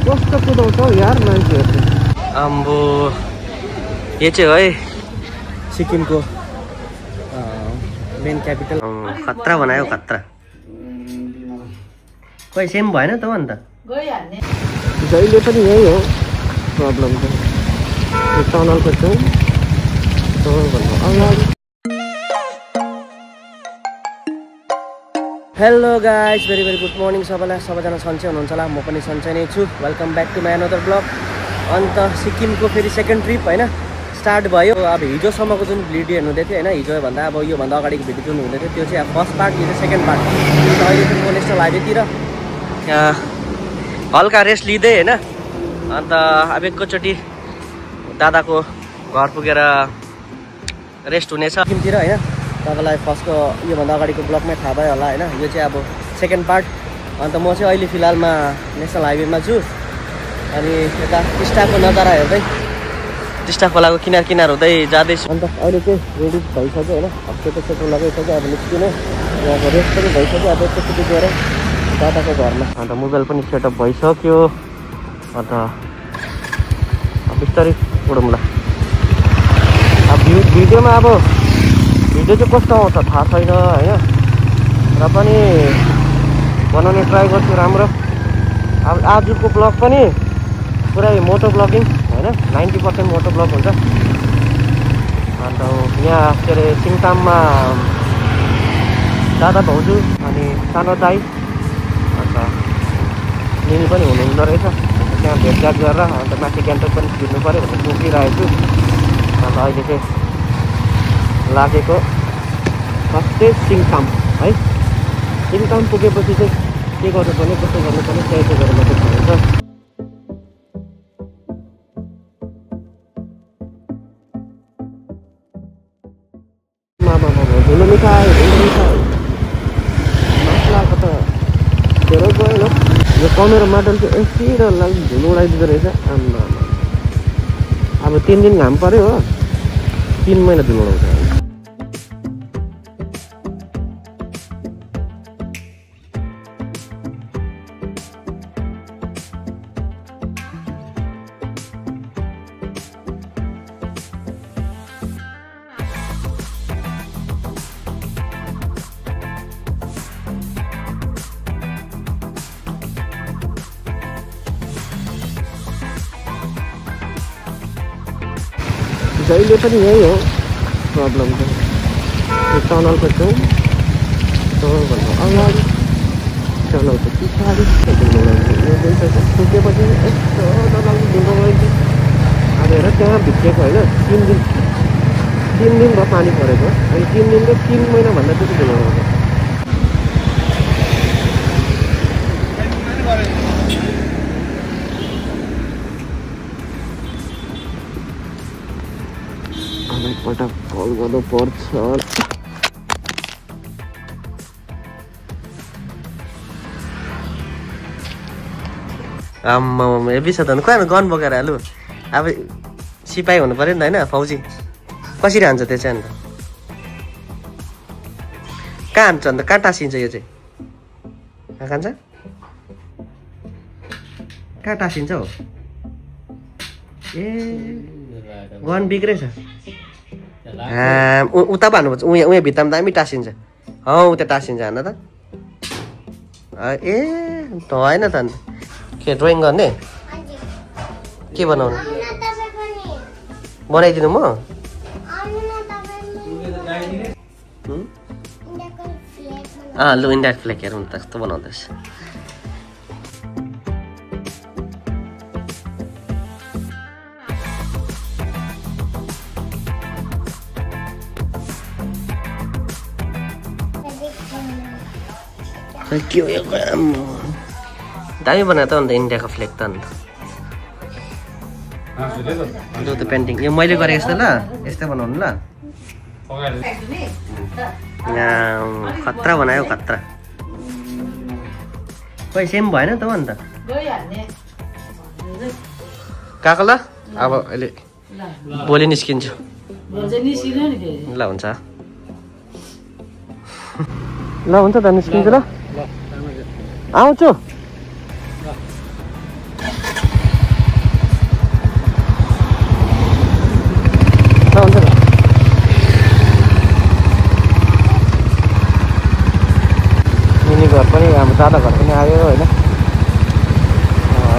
कस्तो कुदाउँछ यार मान्छेहरूले। आम्बो यो चाहिँ है सिक्किमको मेन क्यापिटल। खतरा बनायो खतरा। खोइ सेम भएन त अन्त जहिले पनि यही हो प्रब्लम चाहिँ। यो टनलको छेउ टनलभन्दा अगाडि। Hello guys, very good morning सबैलाई। सबैजना सन्चै हुनुहुन्छ होला, म पनि सन्चै नै छु। Welcome back to my another blog. अन्त सिक्किमको फेरि सेकेन्ड ट्रिप होइन स्टार्ट भयो। अब हिजोसम्मको जुन भिडियो हेर्नुहुँदै थियो होइन, हिजोभन्दा अब योभन्दा अगाडिको भिडियो जुन हुँदै थियो त्यो चाहिँ अब फर्स्ट पार्ट, यो चाहिँ सेकेन्ड पार्ट। अन्त अहिले चाहिँ म नेसनल हाइवेतिर हल्का रेस्ट लिँदै होइन। अन्त अब एकैचोटि दादाको घर पुगेर रेस्ट हुनेछ सिक्किमतिर होइन। तपाईँलाई फर्स्टको योभन्दा अगाडिको ब्लगमै थाहा भयो होला होइन। यो चाहिँ अब सेकेन्ड पार्ट। अन्त म चाहिँ अहिले फिलहालमा नेसनल हाइवेमा छु। अनि यता टिस्टाको नजारा हेर्दै टिस्टा खोलाको किनार हुँदै जाँदैछु। अन्त अहिले चाहिँ रेडी भइसक्यो होइन। अब सेतो लगाइसक्यो, अब निस्किने। यहाँको रेस्ट पनि भइसक्यो। अब एकैचोटि गएर दादाको घरमा। अन्त मोबाइल पनि सेटअप भइसक्यो। अन्त बिस्तारै उडौँला। अब भिडियोमा अब भिडियो चाहिँ कस्तो आउँछ थाहा छैन होइन, र पनि बनाउने ट्राई गर्छु राम्रो। अब आजको ब्लग पनि पुरै मोटो ब्लगिङ होइन, 90% मोटो ब्लग हुन्छ। अन्त यहाँ के अरे सिङताममा दादा भाउजू अनि सानो दाई अन्त निनी पनि हुनुहुँदो रहेछ। त्यहाँ भेटघाट गरेर अन्त माथि गान्तोक पनि छिर्नु पऱ्यो भनेर पुगिरहेको छु। अन्त अहिले चाहिँ लागेको फर्स्टै सिङताम है। सिङताम पुगेपछि चाहिँ के गर्नुपर्ने कस्तो गर्नुपर्ने त्यही चाहिँ गरेर मात्रै थाहा हुन्छ। धुलो मिठाई मासलाको त धेरै गएन। यो कमेरो माटल चाहिँ यति डरलाग्दो धुलो उडाइदिँदो रहेछ। आम्मा अब 3 दिन घाम पऱ्यो हो, 3 महिना धुलो उडाउँछ। जहिले पनि यही हो प्रब्लम चाहिँ। यो टनलको छेउ टनलभन्दा अगाडि टनलको पछाडि पुगेपछि यस्तो डरलाग्दो धुलो गइन्छ। अब हेर त्यहाँ भिजेको होइन 3 दिन भयो पानी परेको। अनि 3 दिनको 3 महिनाभन्दा त्यति धुलो आउँछ। एकपल्ट कल गर्नु पर्छ। आम्मा हेभी छ त कहाँ गन बोकेर हालु। अब सिपाही हुनु पऱ्यो नि त होइन, फौजी। कसरी हान्छ त्यो चाहिँ? अन्त कहाँ हान्छ अन्त? कहाँ टाँसिन्छ यो चाहिँ? कहाँ खान्छ? कहाँ टाँसिन्छ हो? ए गन बिग्रेछ। उता भन्नुपर्छ। उहाँ भित्तामा दामी टाँसिन्छ। उता टाँसिन्छ हान त। ए त होइन त अन्त के ड्रइङ गर्ने? के बनाउनु? बनाइदिनु म? लु इन्डिया फ्ल्याग हेरौँ त कस्तो बनाउँदैछ। के हो यो दामी बनायो त अन्त इन्डियाको फ्ल्याग त। अन्त जो त पेन्टिङ यो मैले गरेँ यस्तो। ल यस्तै बनाउनु ल। यहाँ खतरा बनायो खतरा। खोइ सेम भएन त अन्त काका। ल अब अहिले भोलि निस्किन्छु। ल हुन्छ। ल हुन्छ त निस्किन्छु ल। आउँछु मिनी घर पनि हाम्रो दादा घर पनि आयो होइन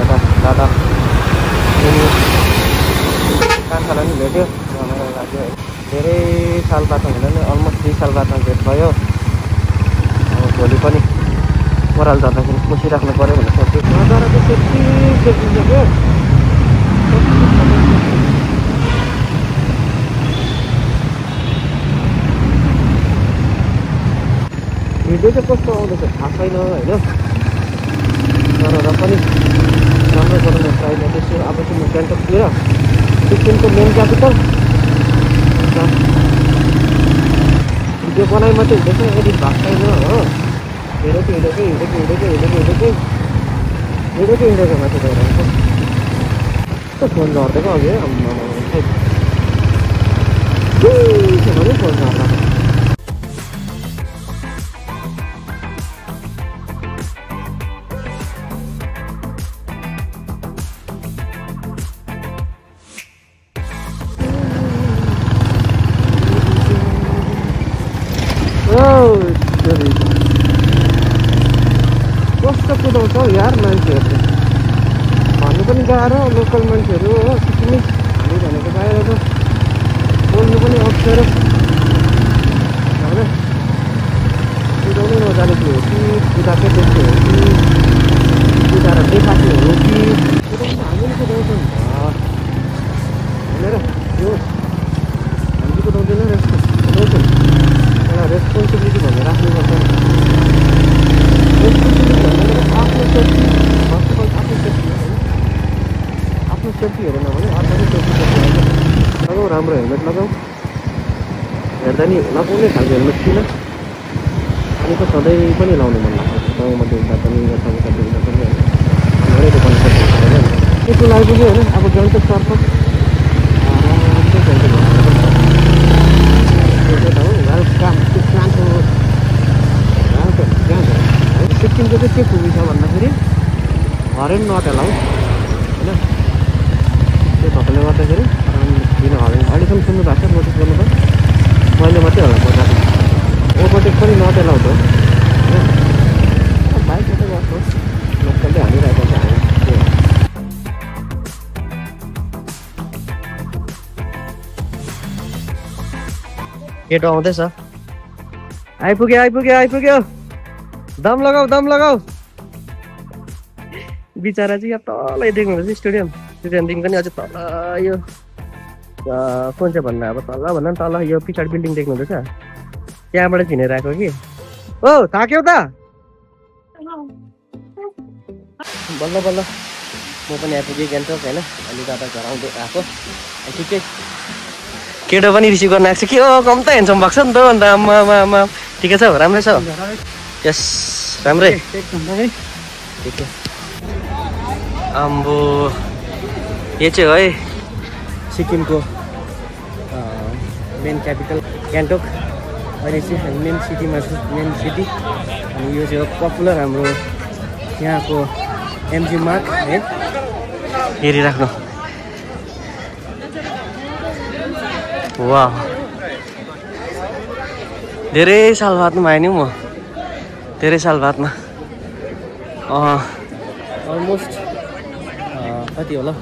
यता दादा मिनी कान्छालाई पनि भेट्यो रमाइलो लाग्यो है धेरै साल बादमा हुँदैन अलमोस्ट 3 साल बादमा भेट भयो अब भोलि पनि ओह्रालो झर्दाखेरि पुसिराख्नु पऱ्यो भनेर सोचेँ नजरा चाहिँ त्यति देखिन्छ क्या भिडियो चाहिँ कस्तो आउँदैछ थाहा छैन होइन तर पनि राम्रो बनाउने ट्राई गर्दैछु अब चाहिँ म गान्तोकतिर सिक्किमको मेन क्यापिटल भिडियो बनाइ मात्रै हुँदैछ एडिट भएको छैन हो हिँडेको माथि गएर कस्तो फोन झर्दिएको अघि फोन झर्दा कस्तो कुदाउँछ यार मान्छेहरू भन्नु पनि गाह्रो लोकल मान्छेहरू हो सिक्किमै हामी भनेको बाहिर त बोल्नु पनि अप्ठ्यारो होइन कुदाउनै नजानेको हो कि कुदाएकै देख्ने हो कि कुदाएर देखाएको हो कि कुदाउनु हामी पनि कुदाउँछौँ भनेर यो हामी कुदाउँदैन कुदाउँछौँ एउटा रेस्पोन्सिबिलिटी भनेर राख्नुपर्छ आफ्नो सेफ्टी आफ्नो सेफ्टी हेरेन भने अर्को सेफ्टी लगाऊ राम्रो हेलमेट लगाऊ हेर्दा नि लगाउने खालको हेलमेट किन अनि त सधैँ पनि लाउनु मन लाग्छ गाउँमा देख्दा पनि यताउता देख्दा पनि होइन धेरै दोकान होइन यसको लागि पनि होइन अब गान्तोक तर्फ सिक्किमको चाहिँ के खुबी छ भन्दाखेरि हरेन नट एलाउ होइन त्यो भएकोले गर्दाखेरि किन हरेन अहिलेसम्म सुन्नु भएको छ नोटिस गर्नु त मैले मात्रै होला बजाएको ओभरटेक पनि नट एलाउ हो होइन बाइक मात्रै गर्नुहोस् लोकलले हानिरहेको छ हामी केटो आउँदैछ आइपुग्यो दम लगाऊ बिचरा चाहिँ यहाँ तलै देख्नुहुन्छ स्टेडियमदेखि पनि अझै तल यो कुन चाहिँ भन्दा अब तल भन्दा पनि तल यो पछाडि बिल्डिङ देख्नुहुँदैछ त्यहाँबाट हिँडेर आएको कि ओ थाक्यौ त बल्ल म पनि आइपुगेँ गान्तोक होइन अलि दादा घर आउँदै आएको ठिकै केटो पनि रिसिभ गर्न आएको छ कि कम त हेन्सम भएको छ नि त अन्त आमा ठिकै छ राम्रै छ यस राम्रै ठिकै आम्बो यो चाहिँ है सिक्किमको मेन क्यापिटल गान्तोक अहिले चाहिँ हामी मेन सिटीमा छु मेन सिटी अनि यो चाहिँ पपुलर हाम्रो यहाँको एमजी मार्ग है हेरिराख्नु वाह धेरै साल बादमा आएँ नि म धेरै साल बादमा अलमोस्ट कति होला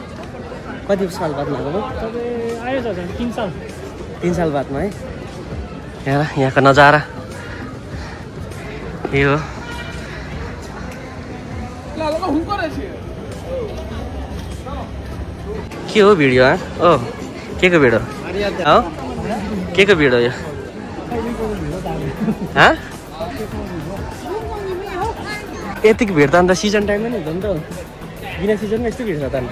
कति साल बादमा आएको 3 साल बादमा है हेर यहाँको नजारा यो के हो भिडियो ओ के को भिडियो हो के को भिडियो यो यतिको भिड त अन्त सिजन टाइममा नि हुँदैन त बिना सिजनमा यस्तो भिड छ त अन्त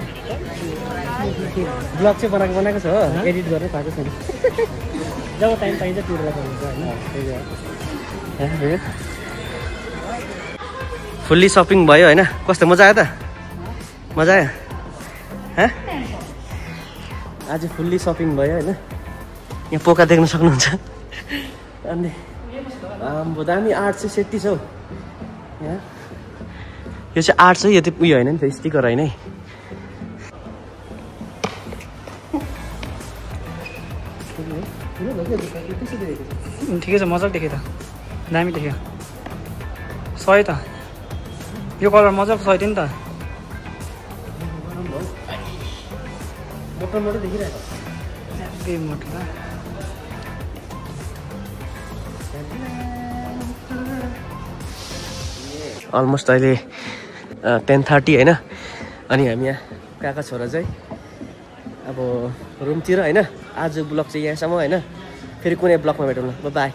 ब्लग चाहिँ बनाएको छ हो एडिट गर्न पाएको छैन जब टाइम पाइन्छ त्यो बेला हुन्छ होइन फुल्ली सपिङ भयो होइन कस्तो मजा आयो त मजा आयो आज फुल्ली सपिङ भयो होइन यहाँ पोका देख्न सक्नुहुन्छ अनि आम्बो दामी 870 छ हौ यहाँ यो चाहिँ आर्ट चाहिँ यति उयो होइन नि त, स्टिकर होइन है। ठिकै छ, मजाको देख्यो त, दामी देख्यो। सही त, यो कलर मजाको सही थियो नि त। मोटो देखिरहेको मोटो त अलमोस्ट अहिले 10:30 होइन। अनि हामी यहाँ काका छोरा चाहिँ अब रुमतिर होइन। आज ब्लग चाहिँ यहाँसम्म होइन, फेरि कुनै ब्लगमा भेटौँ ल, बाई।